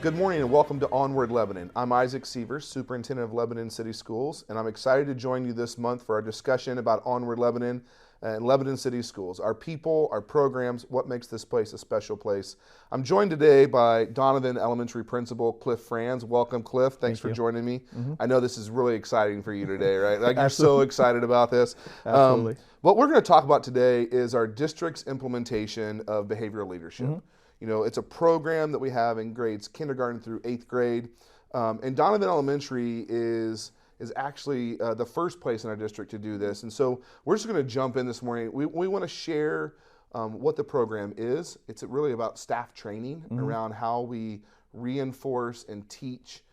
Good morning and welcome to Onward Lebanon. I'm Isaac Sievers, Superintendent of Lebanon City Schools, and I'm excited to join you this month for our discussion about Onward Lebanon and Lebanon City Schools, our people, our programs, what makes this place a special place. I'm joined today by Donovan Elementary Principal Cliff Franz. Welcome, Cliff. Thanks for joining me. I know this is really exciting for you today, right? Like you're so excited about this. Absolutely. What we're going to talk about today is our district's implementation of behavioral leadership. You know, it's a program that we have in grades kindergarten through 8th grade. And Donovan Elementary is actually the first place in our district to do this. And so we're just going to jump in this morning. We want to share what the program is. It's really about staff training around how we reinforce and teach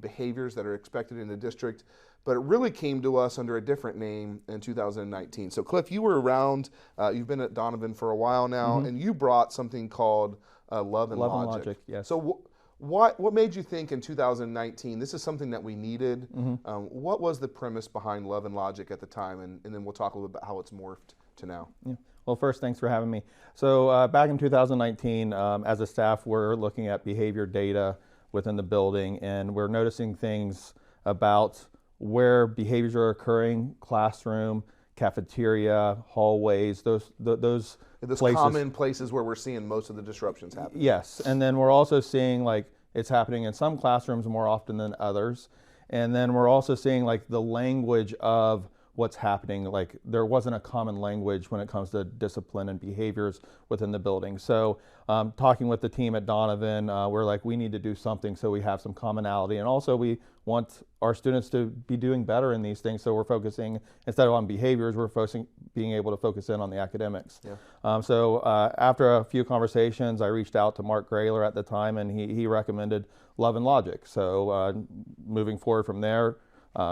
behaviors that are expected in the district. But it really came to us under a different name in 2019. So Cliff, you were around, you've been at Donovan for a while now, and you brought something called Love and Logic. Yes. So what made you think in 2019 this is something that we needed? What was the premise behind Love and Logic at the time? And then we'll talk a little bit about how it's morphed to now. Yeah. Well, first, thanks for having me. So back in 2019, as a staff, we're looking at behavior data within the building, and we're noticing things about where behaviors are occurring: classroom, cafeteria, hallways, those places. Common places where we're seeing most of the disruptions happen. Yes, and then we're also seeing like it's happening in some classrooms more often than others. And then we're also seeing like the language of what's happening. Like there wasn't a common language when it comes to discipline and behaviors within the building. So talking with the team at Donovan, we're like, we need to do something so we have some commonality. And also we want our students to be doing better in these things. So we're focusing, instead of on behaviors, we're being able to focus in on the academics. Yeah. So after a few conversations, I reached out to Mark Grayler at the time, and he recommended Love and Logic. So moving forward from there,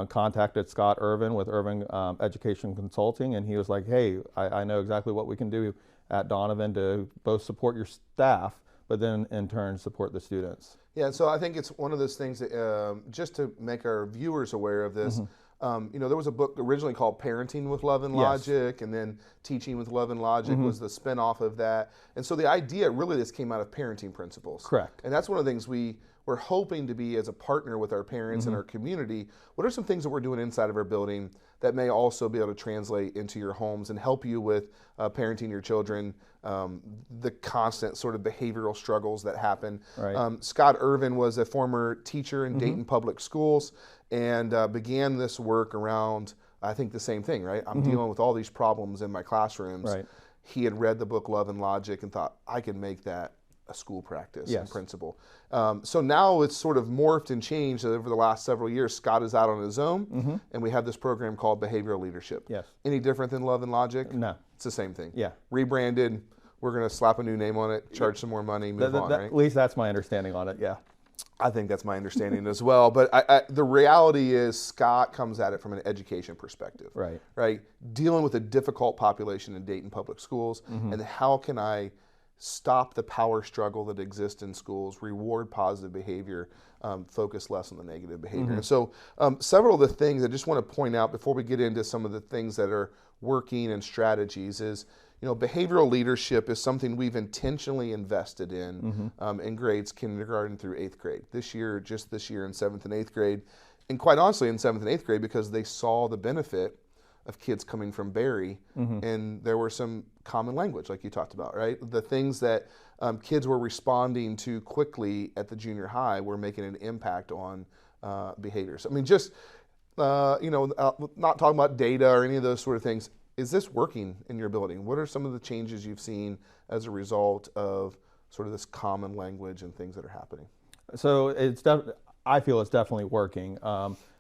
contacted Scott Irvin with Irvin Education Consulting, and he was like, hey, I know exactly what we can do at Donovan to both support your staff, but then in turn support the students. Yeah, so I think it's one of those things that, just to make our viewers aware of this, you know, there was a book originally called Parenting with Love and Logic, and then Teaching with Love and Logic was the spinoff of that. And so the idea really this came out of parenting principles. Correct. And that's one of the things we're hoping to be as a partner with our parents and our community. What are some things that we're doing inside of our building that may also be able to translate into your homes and help you with parenting your children, the constant sort of behavioral struggles that happen. Right. Scott Irvin was a former teacher in Dayton Public Schools and began this work around, I think, the same thing, right? I'm dealing with all these problems in my classrooms. Right. He had read the book Love and Logic and thought, I can make that a school practice and principle. So now it's sort of morphed and changed over the last several years. Scott is out on his own, and we have this program called Behavioral Leadership. Yes. Any different than Love and Logic? No. It's the same thing. Yeah. Rebranded, we're going to slap a new name on it, charge some more money, move on, right? At least that's my understanding on it, yeah. I think that's my understanding as well. But the reality is Scott comes at it from an education perspective. Right. Right? Dealing with a difficult population in Dayton Public Schools, and how can I stop the power struggle that exists in schools, reward positive behavior, focus less on the negative behavior. And so several of the things I just want to point out before we get into some of the things that are working and strategies is, you know, behavioral leadership is something we've intentionally invested in grades kindergarten through 8th grade. Just this year in 7th and 8th grade, and quite honestly in 7th and 8th grade because they saw the benefit of kids coming from Berry, and there were some common language, like you talked about, right? The things that kids were responding to quickly at the junior high were making an impact on behaviors. I mean, just, you know, not talking about data or any of those sort of things, is this working in your building? What are some of the changes you've seen as a result of sort of this common language and things that are happening? So I feel it's definitely working.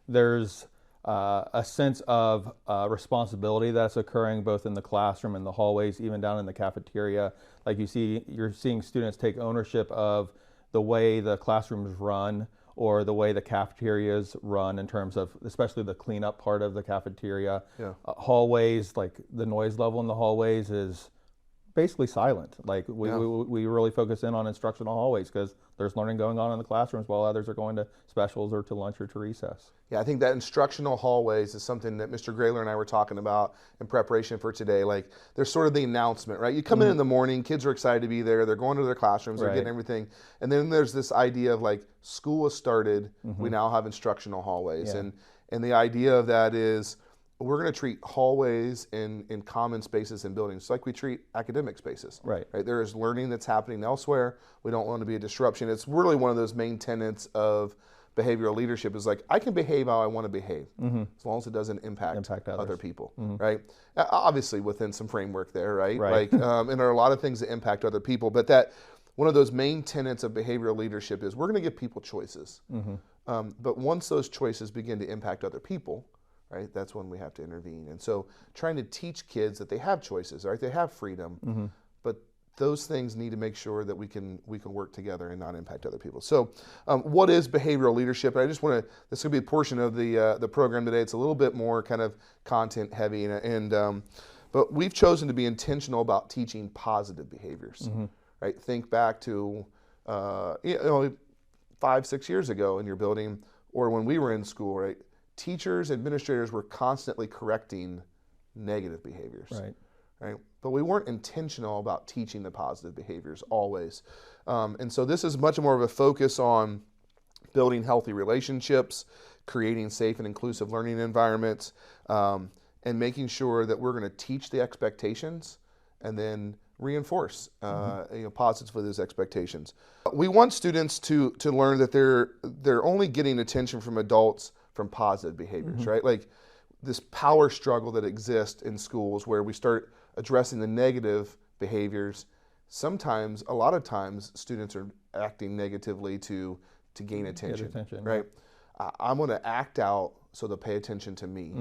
There's a sense of responsibility that's occurring both in the classroom and the hallways, even down in the cafeteria. Like you're seeing students take ownership of the way the classrooms run or the way the cafeterias run in terms of especially the cleanup part of the cafeteria. Yeah. Hallways, like the noise level in the hallways is basically silent. Like we really focus in on instructional hallways because there's learning going on in the classrooms while others are going to specials or to lunch or to recess. Yeah, I think that instructional hallways is something that Mr. Grayler and I were talking about in preparation for today. Like, there's sort of the announcement, right? You come in the morning, kids are excited to be there, they're going to their classrooms, they're getting everything. And then there's this idea of like, school has started, we now have instructional hallways. And the idea of that is, we're going to treat hallways in common spaces and buildings like we treat academic spaces. Right? There is learning that's happening elsewhere. We don't want to be a disruption. It's really one of those main tenets of behavioral leadership is like, I can behave how I want to behave as long as it doesn't impact other people, right? Obviously within some framework there, right? Like, and there are a lot of things that impact other people, but that one of those main tenets of behavioral leadership is we're going to give people choices. But once those choices begin to impact other people, right, that's when we have to intervene. And so trying to teach kids that they have choices, right? They have freedom, but those things need to make sure that we can work together and not impact other people. So what is behavioral leadership? I just want to, this will be a portion of the program today. It's a little bit more kind of content heavy, but we've chosen to be intentional about teaching positive behaviors, right? Think back to 5-6 years ago in your building, or when we were in school, right? Teachers, administrators were constantly correcting negative behaviors, right? But we weren't intentional about teaching the positive behaviors always. And so this is much more of a focus on building healthy relationships, creating safe and inclusive learning environments, and making sure that we're going to teach the expectations and then reinforce positives for those expectations. We want students to learn that they're only getting attention from adults from positive behaviors, right? Like this power struggle that exists in schools where we start addressing the negative behaviors. Sometimes, a lot of times, students are acting negatively to gain attention, right? I'm going to act out so they'll pay attention to me.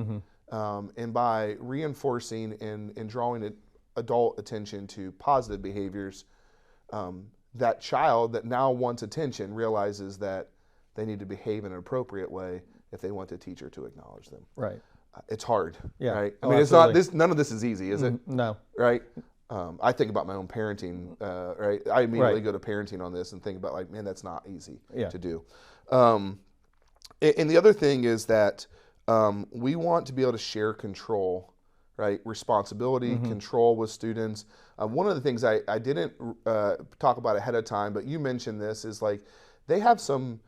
And by reinforcing and drawing adult attention to positive behaviors, that child that now wants attention realizes that they need to behave in an appropriate way if they want the teacher to acknowledge them. Right. It's hard. Yeah. Right. I mean, it's not this. None of this is easy, is it? No. Right. I think about my own parenting. Right. I immediately go to parenting on this and think about like, man, that's not easy to do. And the other thing is that we want to be able to share control, right? Responsibility, control with students. One of the things I didn't talk about ahead of time, but you mentioned this, is like they have some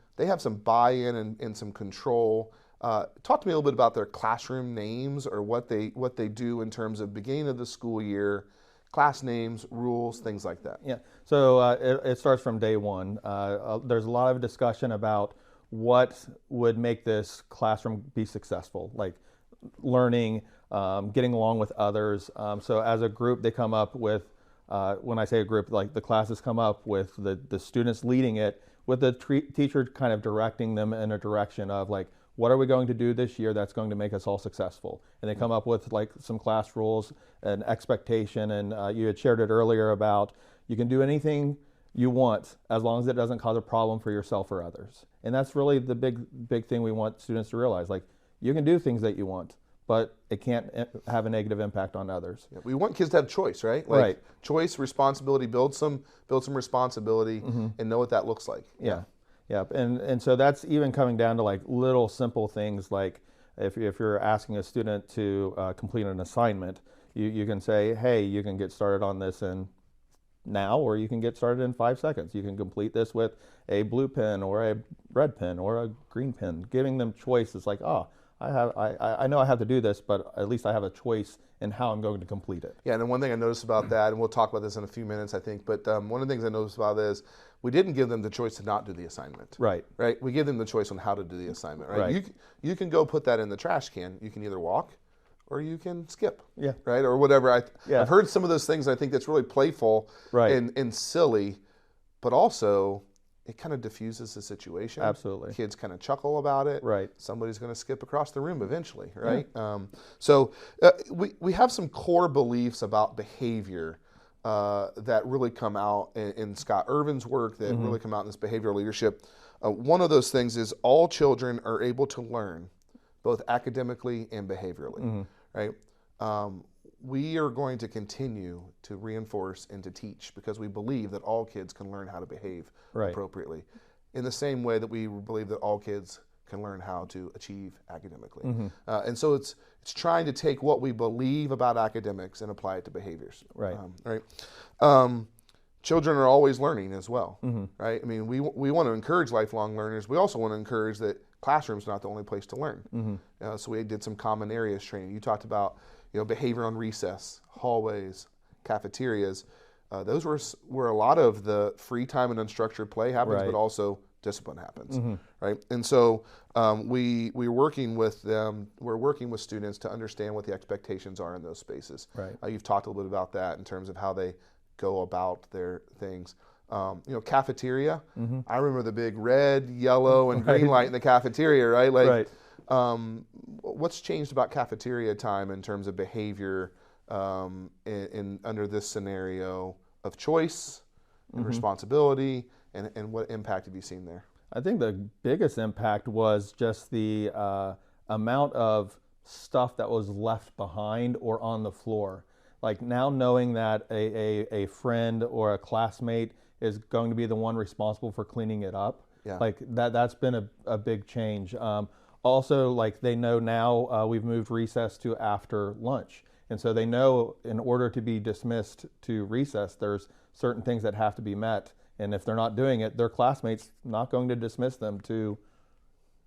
buy-in and some control. Talk to me a little bit about their classroom names or what they do in terms of beginning of the school year, class names, rules, things like that. Yeah, so it starts from day one. There's a lot of discussion about what would make this classroom be successful, like learning, getting along with others. So as a group, they come up with, when I say a group, like the classes come up with the students leading it, with the teacher kind of directing them in a direction of like, what are we going to do this year that's going to make us all successful? And they come up with like some class rules and expectation. And you had shared it earlier about you can do anything you want as long as it doesn't cause a problem for yourself or others. And that's really the big thing we want students to realize. Like, you can do things that you want, but it can't have a negative impact on others. Yeah, we want kids to have choice, right? Like choice, responsibility, build some responsibility and know what that looks like. Yeah. And so that's even coming down to like little simple things, like if you're asking a student to complete an assignment, you can say, hey, you can get started on this now, or you can get started in 5 seconds. You can complete this with a blue pen or a red pen or a green pen. Giving them choice is like, I know I have to do this, but at least I have a choice in how I'm going to complete it. Yeah, and then one thing I noticed about that, and we'll talk about this in a few minutes, I think, but one of the things I noticed about this, we didn't give them the choice to not do the assignment. Right. We give them the choice on how to do the assignment. Right. You can go put that in the trash can. You can either walk or you can skip. Yeah. Right. Or whatever. I've heard some of those things. I think that's really playful and silly, but also it kind of diffuses the situation. Absolutely. Kids kind of chuckle about it. Right. Somebody's going to skip across the room eventually, right? Yeah. So we have some core beliefs about behavior that really come out in Scott Irvin's work, that really come out in this behavioral leadership. One of those things is all children are able to learn, both academically and behaviorally, right? we are going to continue to reinforce and to teach because we believe that all kids can learn how to behave appropriately in the same way that we believe that all kids can learn how to achieve academically. And so it's trying to take what we believe about academics and apply it to behaviors. Children are always learning as well, right? I mean, we want to encourage lifelong learners. We also want to encourage that classroom's not the only place to learn. So we did some common areas training. You talked about behavior on recess, hallways, cafeterias. Those where a lot of the free time and unstructured play happens, but also discipline happens, right? And so we're working with them. We're working with students to understand what the expectations are in those spaces. You've talked a little bit about that in terms of how they go about their things. Cafeteria. I remember the big red, yellow, and green light in the cafeteria, right? What's changed about cafeteria time in terms of behavior in under this scenario of choice and responsibility, and what impact have you seen there? I think the biggest impact was just the amount of stuff that was left behind or on the floor. Like now knowing that a friend or a classmate is going to be the one responsible for cleaning it up, like that's been a big change. Also, like they know now we've moved recess to after lunch. And so they know in order to be dismissed to recess, there's certain things that have to be met. And if they're not doing it, their classmates not going to dismiss them to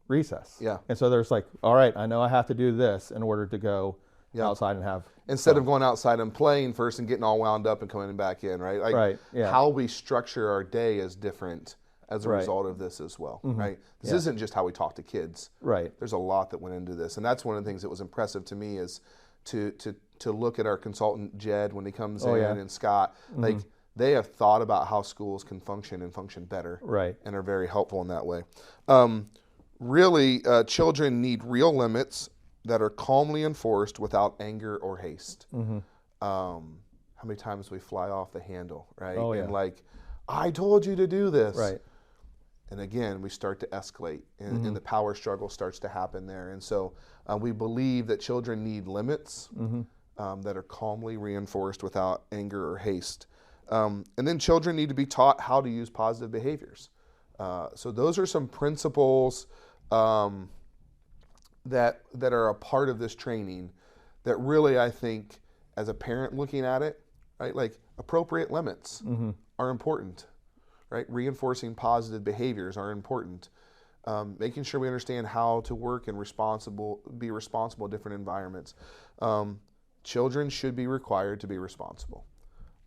recess. And so there's like, all right, I know I have to do this in order to go outside and have instead of going outside and playing first and getting all wound up and coming back in, right? Like how we structure our day is different as a result of this as well, right? This isn't just how we talk to kids. There's a lot that went into this. And that's one of the things that was impressive to me is to look at our consultant Jed when he comes in and Scott, like they have thought about how schools can function and function better and are very helpful in that way. Really, children need real limits that are calmly enforced without anger or haste. How many times we fly off the handle, right? And like, I told you to do this. And again, we start to escalate and the power struggle starts to happen there. And so we believe that children need limits that are calmly reinforced without anger or haste. And then children need to be taught how to use positive behaviors. So those are some principles that are a part of this training that really, I think, as a parent looking at it, right, like appropriate limits are important, right? Reinforcing positive behaviors are important. Making sure we understand how to work and be responsible in different environments. Children should be required to be responsible.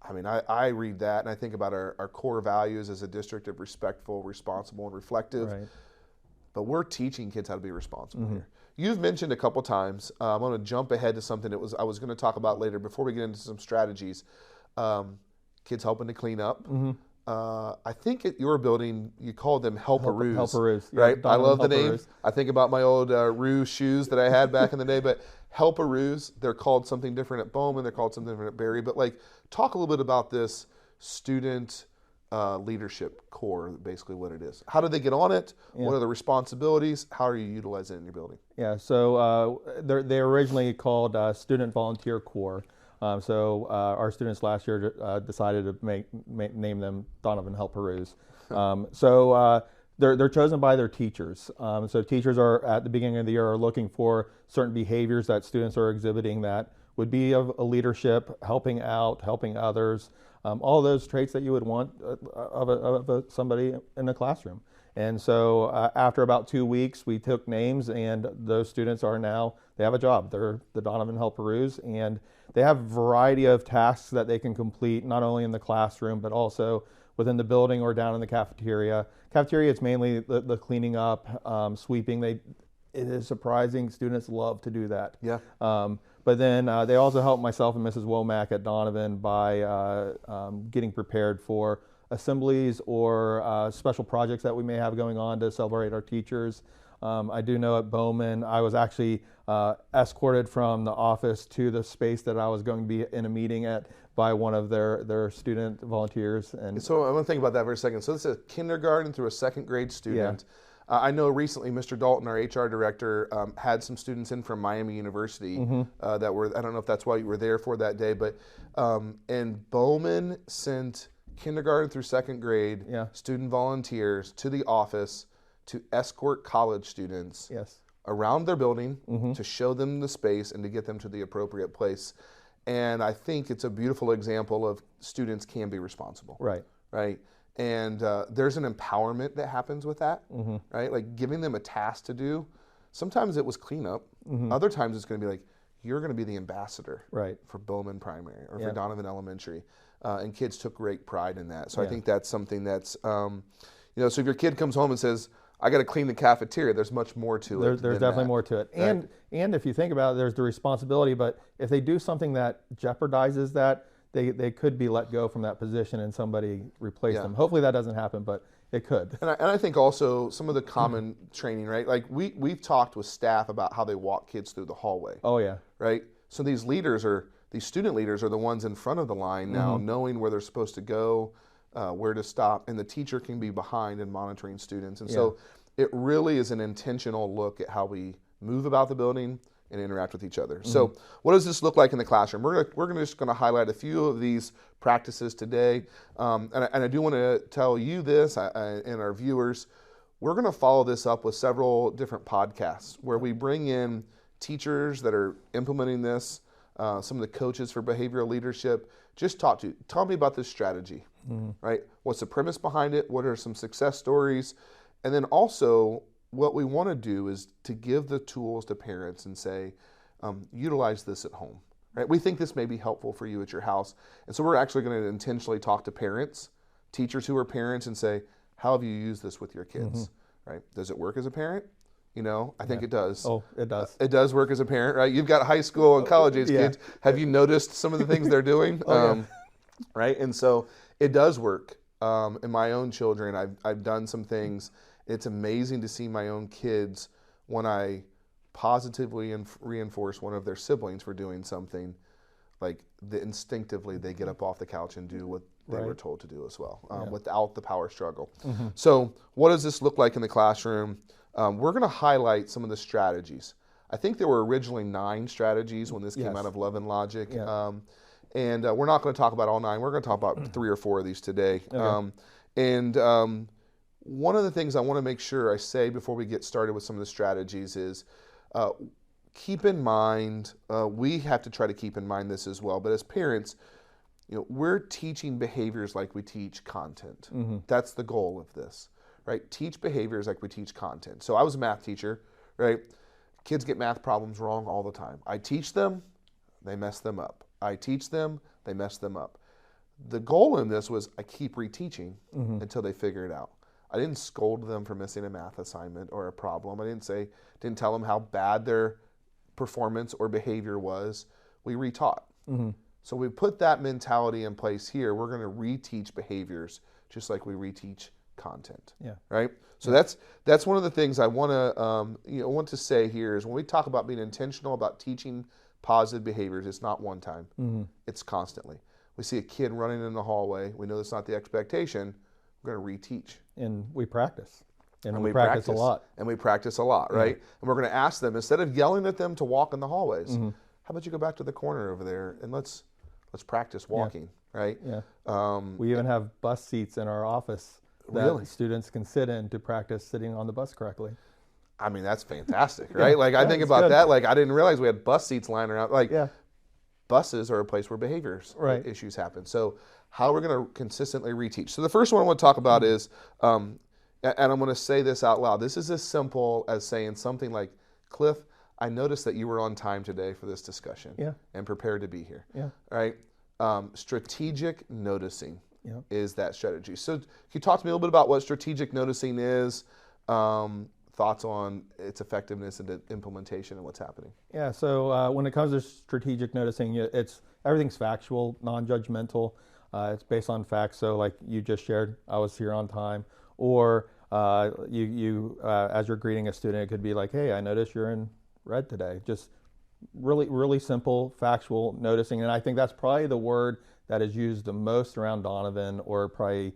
I mean, I read that and I think about our core values as a district of respectful, responsible, and reflective. But we're teaching kids how to be responsible here. You've mentioned a couple times, I'm going to jump ahead to something I was going to talk about later before we get into some strategies. Kids helping to clean up. I think at your building, you called them helperoos. Helperoos, right? I love the name. I think about my old Roo shoes that I had back in the day, but helperoos, they're called something different at Bowman, they're called something different at Berry. But like, talk a little bit about this student leadership core, basically what it is. How do they get on it? What are the responsibilities? How are you utilizing it in your building? So they're originally called Student Volunteer Corps. So our students last year decided to name them Donovan Helperoos. They're chosen by their teachers. So teachers are at the beginning of the year are looking for certain behaviors that students are exhibiting that would be of a leadership, helping out, helping others, all those traits that you would want of somebody in a classroom. And so after about 2 weeks, we took names, and those students they have a job. They're the Donovan Helperoos, and they have a variety of tasks that they can complete, not only in the classroom, but also within the building or down in the cafeteria. Cafeteria is mainly the cleaning up, sweeping. It is surprising. Students love to do that. But then they also help myself and Mrs. Womack at Donovan by getting prepared for assemblies or special projects that we may have going on to celebrate our teachers. I do know at Bowman, I was actually escorted from the office to the space that I was going to be in a meeting at by one of their student volunteers. And so I want to think about that for a second. So this is a kindergarten through a second grade student. I know recently Mr. Dalton, our HR director, had some students in from Miami University that were, I don't know if that's why you were there for that day, but and Bowman sent kindergarten through second grade student volunteers to the office to escort college students around their building to show them the space and to get them to the appropriate place. And I think it's a beautiful example of students can be responsible. Right. And there's an empowerment that happens with that, right? Like giving them a task to do. Sometimes it was cleanup. Other times it's going to be like, you're going to be the ambassador for Bowman Primary or for Donovan Elementary. And kids took great pride in that. So I think that's something that's, so if your kid comes home and says, I got to clean the cafeteria, there's much more to it. There's definitely more to it. Right? And if you think about it, there's the responsibility, but if they do something that jeopardizes that, they could be let go from that position and somebody replace them. Hopefully that doesn't happen, but it could. And I think also some of the common training, right? Like we've talked with staff about how they walk kids through the hallway. Oh yeah. Right? So these student leaders are the ones in front of the line now, knowing where they're supposed to go, where to stop, and the teacher can be behind and monitoring students. And so it really is an intentional look at how we move about the building and interact with each other. So what does this look like in the classroom? We're just going to highlight a few of these practices today. And I do want to tell you this and our viewers, we're going to follow this up with several different podcasts where we bring in teachers that are implementing this, some of the coaches for behavioral leadership. Just tell me about this strategy, right? What's the premise behind it? What are some success stories? And then also, what we want to do is to give the tools to parents and say, utilize this at home, right? We think this may be helpful for you at your house. And so we're actually going to intentionally talk to parents, teachers who are parents, and say, how have you used this with your kids, right? Does it work as a parent? I think it does. Oh, it does. It does work as a parent, right? You've got high school and college age kids. Have you noticed some of the things they're doing? Right? And so it does work. In my own children, I've done some things. It's amazing to see my own kids when I positively reinforce one of their siblings for doing something, like instinctively they get up off the couch and do what they were told to do as well, without the power struggle. So what does this look like in the classroom? We're going to highlight some of the strategies. I think there were originally 9 strategies when this came out of Love and Logic. And we're not going to talk about all 9. We're going to talk about 3 or 4 of these today. One of the things I want to make sure I say before we get started with some of the strategies is keep in mind, we have to try to keep in mind this as well, but as parents, we're teaching behaviors like we teach content. That's the goal of this, right? Teach behaviors like we teach content. So I was a math teacher, right? Kids get math problems wrong all the time. I teach them, they mess them up. I teach them, they mess them up. The goal in this was I keep reteaching until they figure it out. I didn't scold them for missing a math assignment or a problem. I didn't tell them how bad their performance or behavior was. We retaught. So we put that mentality in place here. We're going to reteach behaviors just like we reteach content. Right? So that's one of the things I want to say here is when we talk about being intentional about teaching positive behaviors, it's not one time. It's constantly. We see a kid running in the hallway. We know that's not the expectation. We're going to reteach. And we practice. And we practice a lot. And we practice a lot, right? And we're going to ask them, instead of yelling at them to walk in the hallways, how about you go back to the corner over there and let's practice walking, right? We even have bus seats in our office that students can sit in to practice sitting on the bus correctly. I mean, that's fantastic, right? Like I think about that, like I didn't realize we had bus seats lying around. Like buses are a place where behaviors issues happen. So how we're going to consistently reteach. So the first one I want to talk about is, and I'm going to say this out loud. This is as simple as saying something like, Cliff, I noticed that you were on time today for this discussion and prepared to be here. Right? Strategic noticing is that strategy. So can you talk to me a little bit about what strategic noticing is, thoughts on its effectiveness and implementation and what's happening? Yeah, so when it comes to strategic noticing, everything's factual, non-judgmental. It's based on facts. So like you just shared, I was here on time. Or you as you're greeting a student, it could be like, hey, I noticed you're in red today. Just really, really simple, factual noticing. And I think that's probably the word that is used the most around Donovan or probably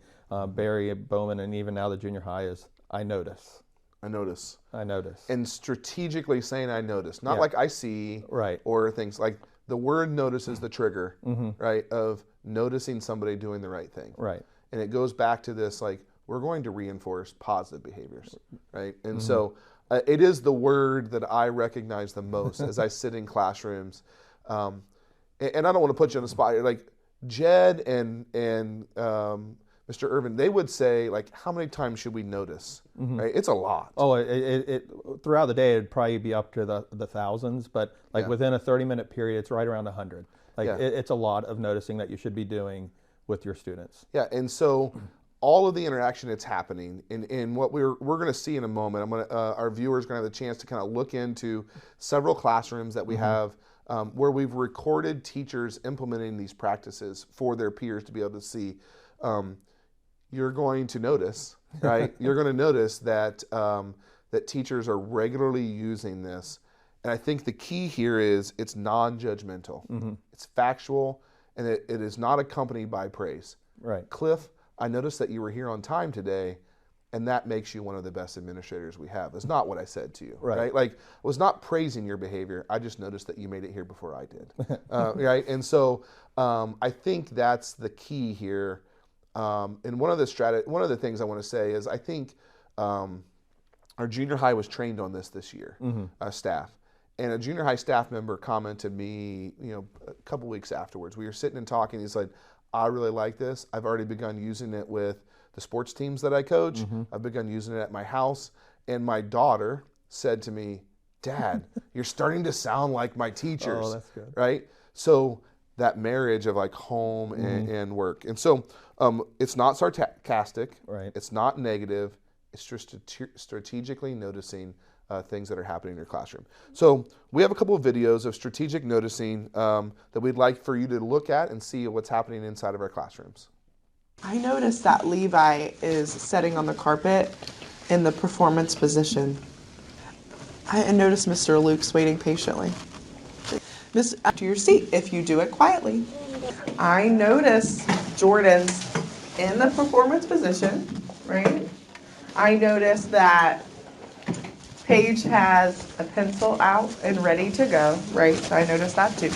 Barry, Bowman, and even now the junior high is, I notice. I notice. I notice. And strategically saying I notice, not Yeah. like I see, Right. or things like the word notice is the trigger, right, of noticing somebody doing the right thing. Right. And it goes back to this, like, we're going to reinforce positive behaviors, right? And so it is the word that I recognize the most as I sit in classrooms. And I don't want to put you on the spot. Like Jed and Mr. Irvin, they would say, like, how many times should we notice? Right? It's a lot. Oh, it throughout the day, it'd probably be up to the thousands, but like within a 30-minute period, it's right around 100. Like it's a lot of noticing that you should be doing with your students. Yeah, and so all of the interaction that's happening, and what we're going to see in a moment, our viewers are going to have the chance to kind of look into several classrooms that we have where we've recorded teachers implementing these practices for their peers to be able to see. You're going to notice, right? You're going to notice that that teachers are regularly using this, and I think the key here is it's non-judgmental, it's factual, and it is not accompanied by praise. Right. Cliff, I noticed that you were here on time today, and that makes you one of the best administrators we have. It's not what I said to you, right? Like, I was not praising your behavior. I just noticed that you made it here before I did, right? And so I think that's the key here. And one of the things I want to say is I think our junior high was trained on this year, staff. And a junior high staff member commented me, a couple weeks afterwards. We were sitting and talking. He's like, I really like this. I've already begun using it with the sports teams that I coach. I've begun using it at my house. And my daughter said to me, Dad, you're starting to sound like my teachers. Oh, that's good. Right? So that marriage of like home and work. And so it's not sarcastic. Right. It's not negative. It's just strategically noticing things that are happening in your classroom. So we have a couple of videos of strategic noticing that we'd like for you to look at and see what's happening inside of our classrooms. I noticed that Levi is sitting on the carpet in the performance position. I noticed Mr. Luke's waiting patiently. Miss, to your seat if you do it quietly. I notice Jordan's in the performance position, right? I noticed that Paige has a pencil out and ready to go, right? So I noticed that too.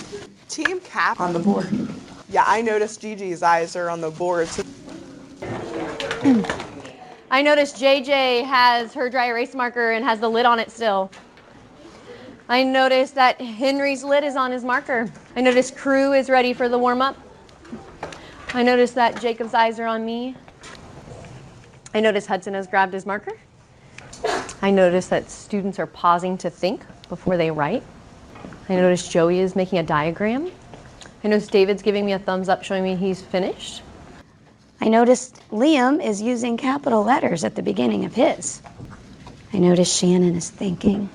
Team cap on the board. Yeah, I noticed Gigi's eyes are on the board. So I noticed JJ has her dry erase marker and has the lid on it still. I noticed that Henry's lid is on his marker. I noticed Crew is ready for the warm-up. I noticed that Jacob's eyes are on me. I noticed Hudson has grabbed his marker. I noticed that students are pausing to think before they write. I noticed Joey is making a diagram. I noticed David's giving me a thumbs up showing me he's finished. I noticed Liam is using capital letters at the beginning of his. I noticed Shannon is thinking.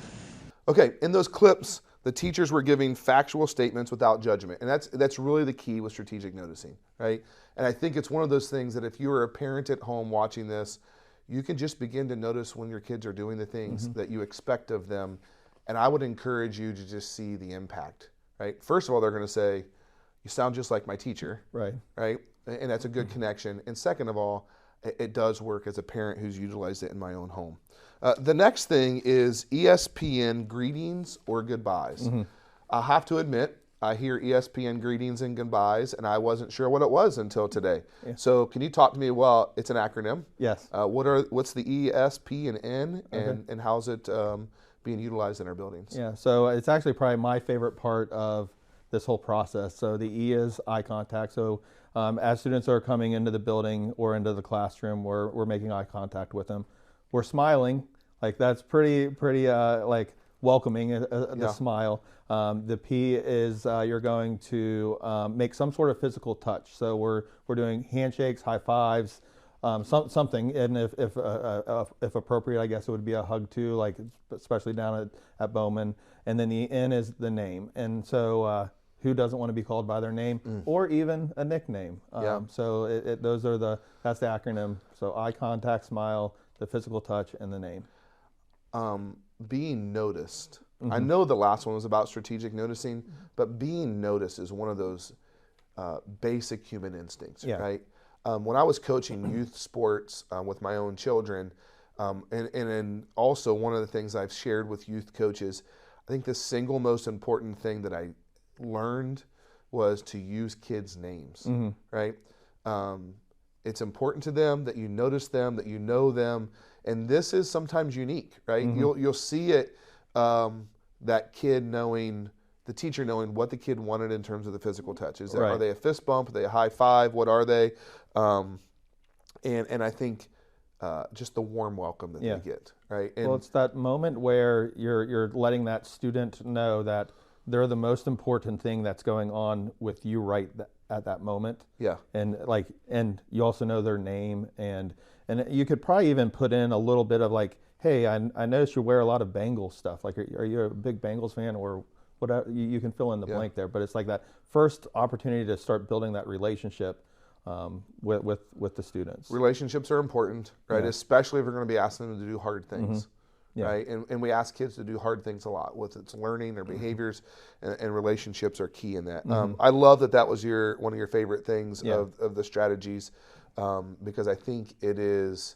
Okay, in those clips, the teachers were giving factual statements without judgment. And that's really the key with strategic noticing, right? And I think it's one of those things that if you are a parent at home watching this, you can just begin to notice when your kids are doing the things that you expect of them. And I would encourage you to just see the impact, right? First of all, they're going to say, you sound just like my teacher, right? And that's a good connection. And second of all, it does work as a parent who's utilized it in my own home. The next thing is ESPN greetings or goodbyes. I have to admit, I hear ESPN greetings and goodbyes, and I wasn't sure what it was until today. So can you talk to me? Well, it's an acronym. Yes. What's the E, S, P, and N, and how's it being utilized in our buildings? Yeah, so it's actually probably my favorite part of this whole process. So the E is eye contact. So as students are coming into the building or into the classroom, we're making eye contact with them. We're smiling, like that's pretty like welcoming, the smile. The P is you're going to make some sort of physical touch. So we're doing handshakes, high fives, something, and if appropriate, I guess it would be a hug too, like especially down at Bowman. And then the N is the name, and so who doesn't want to be called by their name or even a nickname? So that's the acronym. So eye contact, smile, the physical touch, and the name. Being noticed. I know the last one was about strategic noticing, but being noticed is one of those basic human instincts, right? When I was coaching youth sports with my own children, And also one of the things I've shared with youth coaches, I think the single most important thing that I learned was to use kids' names, right? It's important to them that you notice them, that you know them, and this is sometimes unique, right? You'll see it, that kid knowing, the teacher knowing what the kid wanted in terms of the physical touch. Are they a fist bump? Are they a high five? What are they? And I think just the warm welcome that they get, right? And it's that moment where you're letting that student know that they're the most important thing that's going on with you right at that moment. Yeah. And you also know their name, and you could probably even put in a little bit of like, hey, I noticed you wear a lot of Bengals stuff. Like, are you a big Bengals fan, or whatever? You can fill in the blank there, but it's like that first opportunity to start building that relationship with the students. Relationships are important, right? Yeah. Especially if we're going to be asking them to do hard things. Right, and we ask kids to do hard things a lot, with its learning or behaviors, and relationships are key in that. I love that was one of your favorite things of the strategies, because I think it is,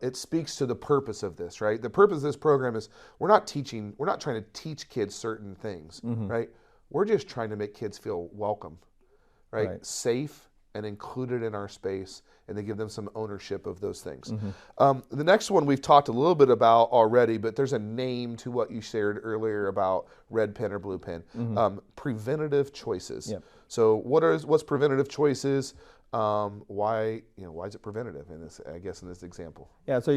it speaks to the purpose of this, right? The purpose of this program is we're not trying to teach kids certain things, right? We're just trying to make kids feel welcome, right? Safe and included in our space, and to give them some ownership of those things. The next one we've talked a little bit about already, but there's a name to what you shared earlier about red pen or blue pen. Preventative choices. Yep. So what's preventative choices? Why is it preventative in this? I guess in this example. Yeah. So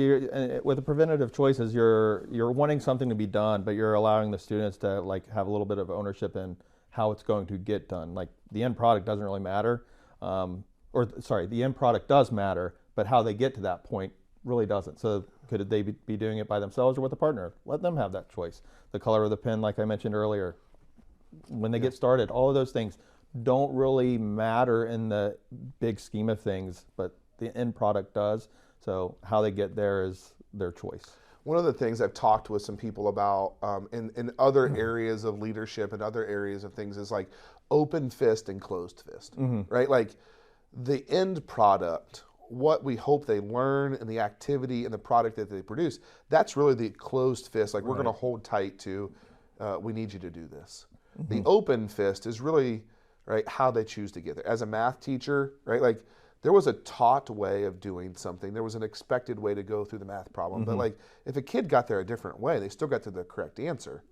with the preventative choices, you're wanting something to be done, but you're allowing the students to like have a little bit of ownership in how it's going to get done. Like the end product doesn't really matter. The end product does matter, but how they get to that point really doesn't. So could they be doing it by themselves or with a partner? Let them have that choice. The color of the pen, like I mentioned earlier, when they get started, all of those things don't really matter in the big scheme of things, but the end product does. So how they get there is their choice. One of the things I've talked with some people about in other areas of leadership and other areas of things is like open fist and closed fist, right? Like the end product, what we hope they learn, and the activity and the product that they produce, that's really the closed fist. Like we're going to hold tight to, we need you to do this. The open fist is really, right, how they choose to get there. As a math teacher, right, like there was a taught way of doing something. There was an expected way to go through the math problem. But like if a kid got there a different way, they still got to the correct answer.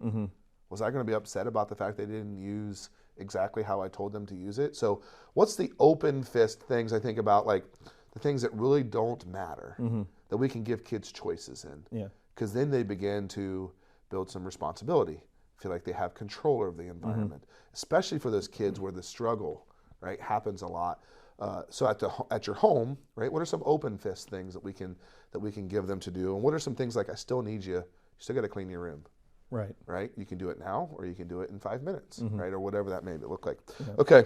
Was I going to be upset about the fact they didn't use exactly how I told them to use it? So what's the open fist things I think about, like the things that really don't matter, that we can give kids choices in? Yeah. Because then they begin to build some responsibility, feel like they have control over the environment, especially for those kids where the struggle, right, happens a lot. So at your home, right, what are some open fist things that we can give them to do? And what are some things like, I still need you, you still got to clean your room. Right. You can do it now, or you can do it in 5 minutes, right, or whatever that may look like. Yeah. Okay.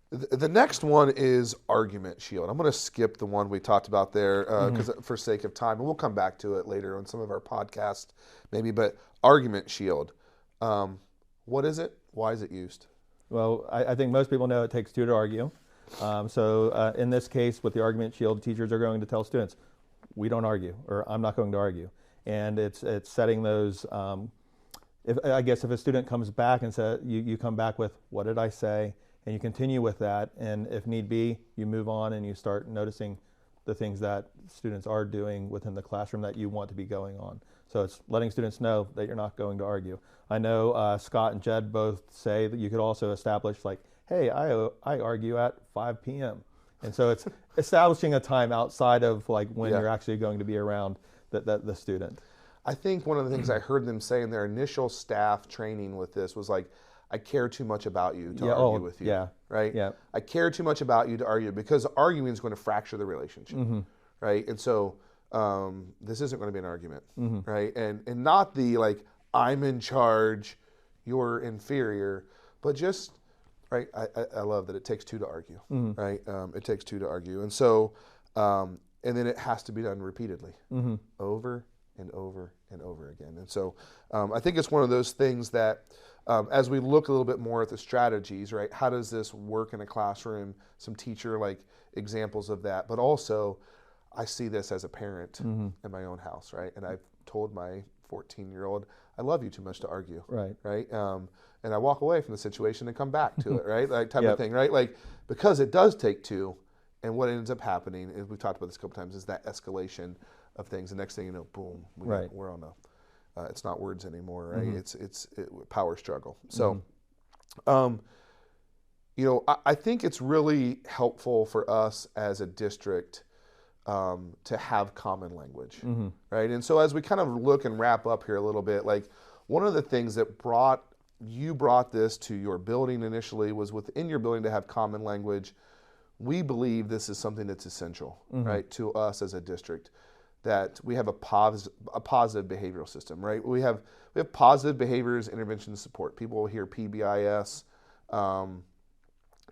The next one is argument shield. I'm going to skip the one we talked about there because for sake of time, and we'll come back to it later on some of our podcasts, maybe. But argument shield, what is it? Why is it used? Well, I think most people know it takes two to argue. So in this case, with the argument shield, teachers are going to tell students, we don't argue, or I'm not going to argue. And it's setting those, if a student comes back and says, you come back with, what did I say? And you continue with that. And if need be, you move on and you start noticing the things that students are doing within the classroom that you want to be going on. So it's letting students know that you're not going to argue. I know Scott and Jed both say that you could also establish like, hey, I argue at 5 p.m. And so it's establishing a time outside of like when you're actually going to be around the student. I think one of the things I heard them say in their initial staff training with this was like, I care too much about you to argue with you. Yeah. Right? Yeah. I care too much about you to argue, because arguing is going to fracture the relationship. Right? And so this isn't going to be an argument. Right? And not the like, I'm in charge, you're inferior, but just, right, I love that it takes two to argue. Right? It takes two to argue. And so, and then it has to be done repeatedly, over and over and over again. And so I think it's one of those things that as we look a little bit more at the strategies, right, how does this work in a classroom, some teacher like examples of that, but also I see this as a parent in my own house, right? And I've told my 14-year-old, I love you too much to argue, right? And I walk away from the situation and come back to it, right? Like type of thing, right? Like, because it does take two, and what ends up happening, and we've talked about this a couple times, is that escalation of things. The next thing you know, boom, we're on a, it's not words anymore, right? It's power struggle. So, you know, I think it's really helpful for us as a district to have common language, right? And so as we kind of look and wrap up here a little bit, like one of the things that brought this to your building initially was within your building to have common language. We believe this is something that's essential, right, to us as a district, that we have a positive behavioral system, right? We have positive behaviors, intervention, and support. People will hear PBIS, and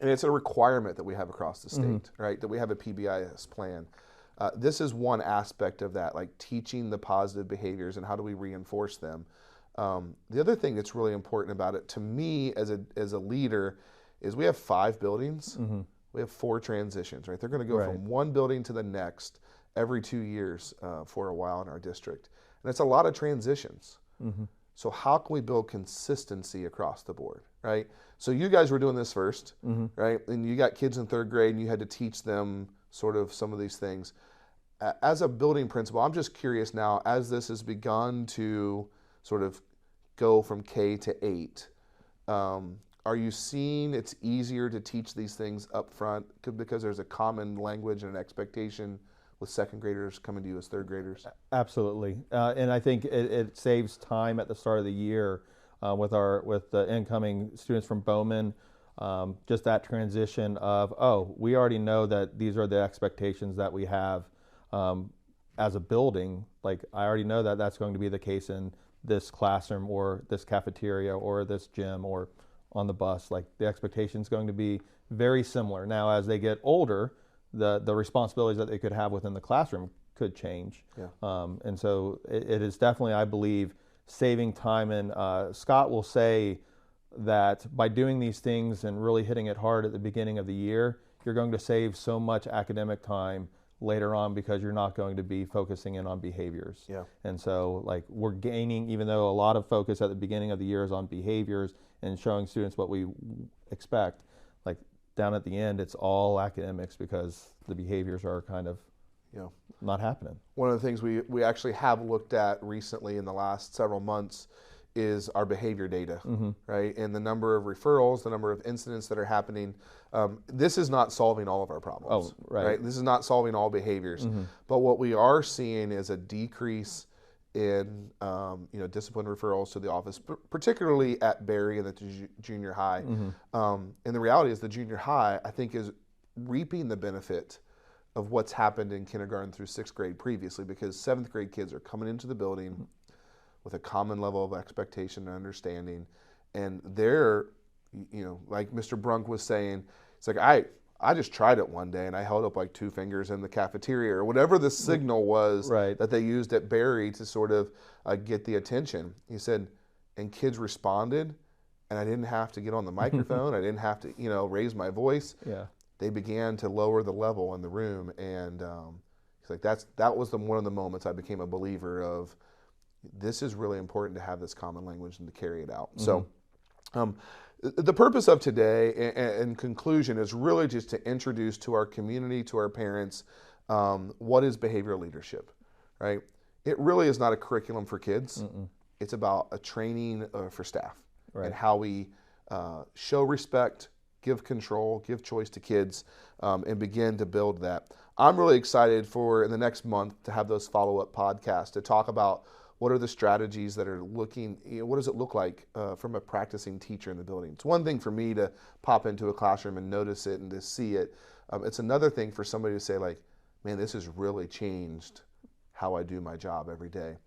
it's a requirement that we have across the state, right? That we have a PBIS plan. This is one aspect of that, like teaching the positive behaviors and how do we reinforce them. The other thing that's really important about it to me as a leader is we have 5 buildings. We have 4 transitions, right? They're going to go from one building to the next every 2 years for a while in our district. And it's a lot of transitions. So how can we build consistency across the board, right? So you guys were doing this first, right? And you got kids in 3rd grade and you had to teach them sort of some of these things. As a building principal, I'm just curious now, as this has begun to sort of go from K to 8, are you seeing it's easier to teach these things up front because there's a common language and an expectation with 2nd graders coming to you as 3rd graders? Absolutely, and I think it saves time at the start of the year with the incoming students from Bowman. Just that transition of, we already know that these are the expectations that we have as a building. Like, I already know that that's going to be the case in this classroom or this cafeteria or this gym or on the bus. Like, the expectation is going to be very similar. Now, as they get older, the responsibilities that they could have within the classroom could change. And so it is definitely, I believe, saving time. And Scott will say that by doing these things and really hitting it hard at the beginning of the year, you're going to save so much academic time later on because you're not going to be focusing in on behaviors. And so, like, we're gaining, even though a lot of focus at the beginning of the year is on behaviors and showing students what we expect, like down at the end, it's all academics because the behaviors are kind of not happening. One of the things we actually have looked at recently in the last several months is our behavior data, right? And the number of referrals, the number of incidents that are happening. This is not solving all of our problems, right? This is not solving all behaviors. But what we are seeing is a decrease in discipline referrals to the office, particularly at Berry and the junior high. And the reality is the junior high, I think, is reaping the benefit of what's happened in kindergarten through 6th grade previously, because 7th grade kids are coming into the building with a common level of expectation and understanding. And they're, like Mr. Brunk was saying, it's like, I just tried it one day and I held up like 2 fingers in the cafeteria or whatever the signal was that they used at Berry to sort of get the attention. He said, and kids responded, and I didn't have to get on the microphone. I didn't have to, raise my voice. They began to lower the level in the room. And he's like, that was one of the moments I became a believer of, this is really important to have this common language and to carry it out. So the purpose of today, in conclusion, is really just to introduce to our community, to our parents, what is behavioral leadership, right? It really is not a curriculum for kids. It's about a training for staff and how we show respect, give control, give choice to kids, and begin to build that. I'm really excited for, in the next month, to have those follow-up podcasts to talk about what are the strategies that are looking, what does it look like from a practicing teacher in the building? It's one thing for me to pop into a classroom and notice it and to see it. It's another thing for somebody to say, like, man, this has really changed how I do my job every day.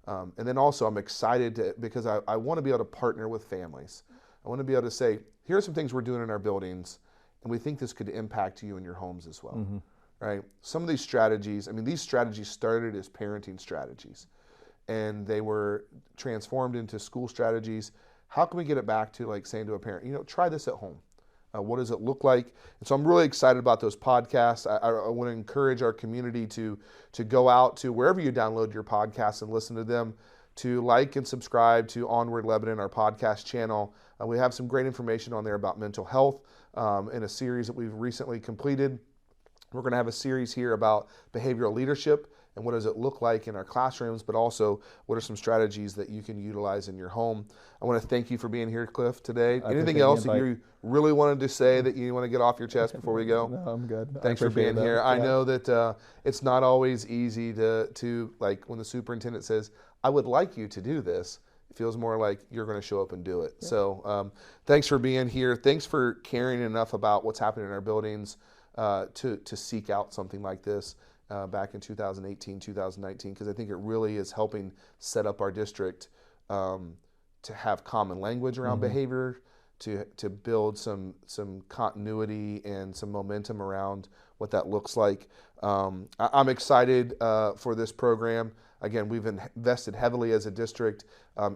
And then also I'm excited because I want to be able to partner with families. I want to be able to say, here are some things we're doing in our buildings, and we think this could impact you in your homes as well, right? Some of these strategies, these strategies started as parenting strategies, and they were transformed into school strategies. How can we get it back to, like, saying to a parent, try this at home? What does it look like? And so I'm really excited about those podcasts. I want to encourage our community to go out to wherever you download your podcasts and listen to them, to like and subscribe to Onward Lebanon, our podcast channel. We have some great information on there about mental health in a series that we've recently completed. We're going to have a series here about behavioral leadership and what does it look like in our classrooms, but also what are some strategies that you can utilize in your home. I want to thank you for being here, Cliff, today. Anything else that you really wanted to say that you want to get off your chest before we go? No, I'm good. Thanks for being here. I know that it's not always easy to like when the superintendent says, I would like you to do this, it feels more like you're going to show up and do it. Yeah. So thanks for being here. Thanks for caring enough about what's happening in our buildings to seek out something like this back in 2018, 2019, because I think it really is helping set up our district to have common language around behavior, to build some continuity and some momentum around what that looks like. I'm excited for this program. Again, we've invested heavily as a district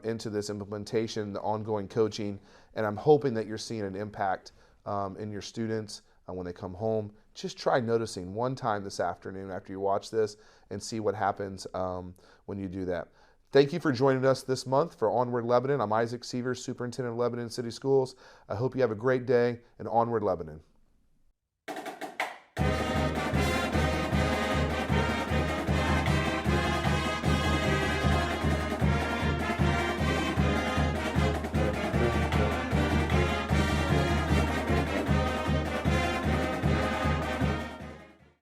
into this implementation, the ongoing coaching, and I'm hoping that you're seeing an impact in your students when they come home. Just try noticing one time this afternoon after you watch this and see what happens when you do that. Thank you for joining us this month for Onward Lebanon. I'm Isaac Seavers, Superintendent of Lebanon City Schools. I hope you have a great day, and Onward Lebanon.